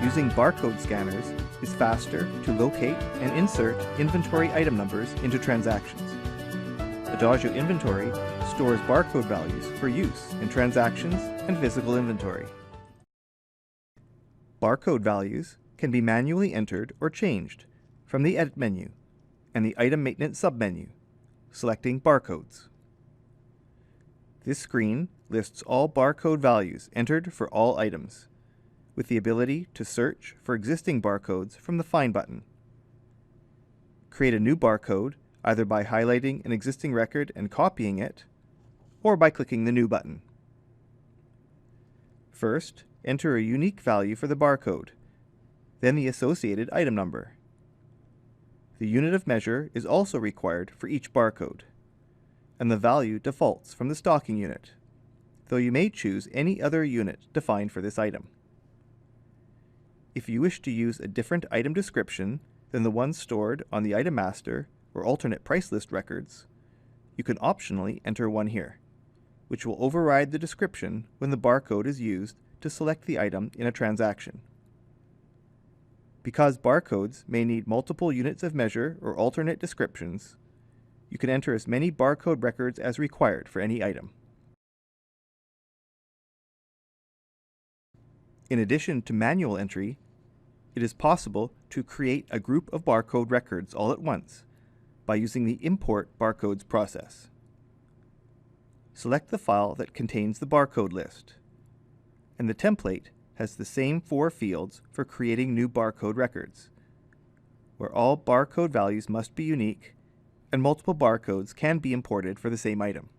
using barcode scanners is faster to locate and insert inventory item numbers into transactions. Adagio Inventory stores barcode values for use in transactions and physical inventory. Barcode values can be manually entered or changed from the Edit menu and the Item Maintenance submenu, selecting Barcodes. This screen lists all barcode values entered for all items, with the ability to search for existing barcodes from the Find button. Create a new barcode either by highlighting an existing record and copying it, or by clicking the New button. First, enter a unique value for the barcode, then the associated item number. The unit of measure is also required for each barcode, and the value defaults from the stocking unit, though you may choose any other unit defined for this item. If you wish to use a different item description than the one stored on the item master or alternate price list records, you can optionally enter one here, which will override the description when the barcode is used to select the item in a transaction. Because barcodes may need multiple units of measure or alternate descriptions, you can enter as many barcode records as required for any item. In addition to manual entry, it is possible to create a group of barcode records all at once by using the Import Barcodes process. Select the file that contains the barcode list, and the template has the same 4 fields for creating new barcode records, where all barcode values must be unique and multiple barcodes can be imported for the same item.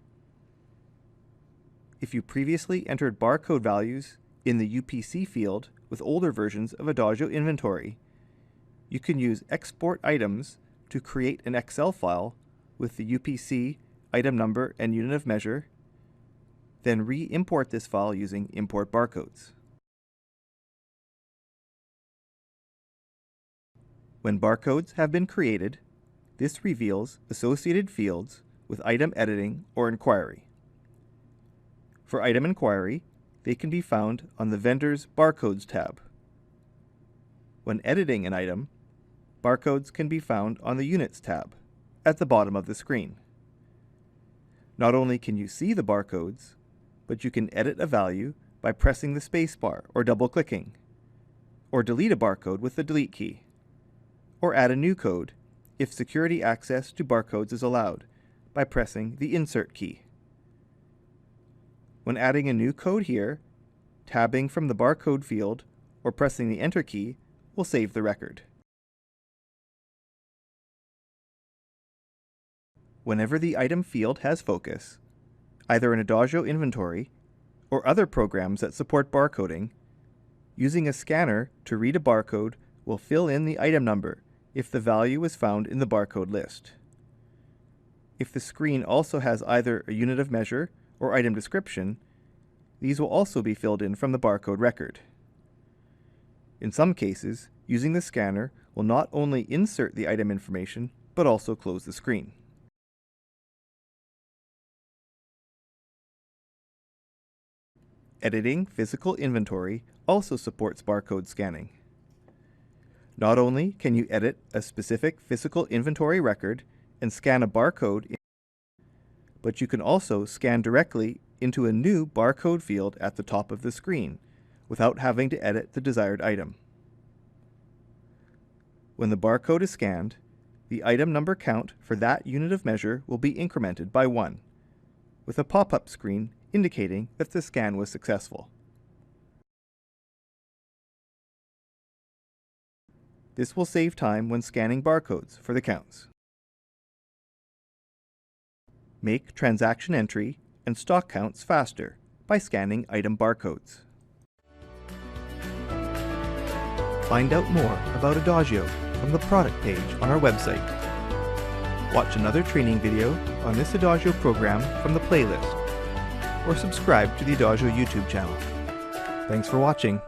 If you previously entered barcode values in the UPC field with older versions of Adagio Inventory, you can use Export Items to create an Excel file with the UPC item number and unit of measure, then re-import this file using Import Barcodes. When barcodes have been created, this reveals associated fields with item editing or inquiry. For item inquiry, they can be found on the Vendor's Barcodes tab. When editing an item, barcodes can be found on the Units tab at the bottom of the screen. Not only can you see the barcodes, but you can edit a value by pressing the spacebar or double-clicking, or delete a barcode with the Delete key, or add a new code if security access to barcodes is allowed by pressing the Insert key. When adding a new code here, tabbing from the barcode field or pressing the Enter key will save the record. Whenever the item field has focus, either in Adagio Inventory or other programs that support barcoding, using a scanner to read a barcode will fill in the item number if the value is found in the barcode list. If the screen also has either a unit of measure or item description, these will also be filled in from the barcode record. In some cases, using the scanner will not only insert the item information, but also close the screen. Editing physical inventory also supports barcode scanning. Not only can you edit a specific physical inventory record and scan a barcode, but you can also scan directly into a new barcode field at the top of the screen without having to edit the desired item. When the barcode is scanned, the item number count for that unit of measure will be incremented by 1, with a pop-up screen indicating that the scan was successful. This will save time when scanning barcodes for the counts. Make transaction entry and stock counts faster by scanning item barcodes. Find out more about Adagio from the product page on our website. Watch another training video on this Adagio program from the playlist, or subscribe to the Adagio YouTube channel. Thanks for watching.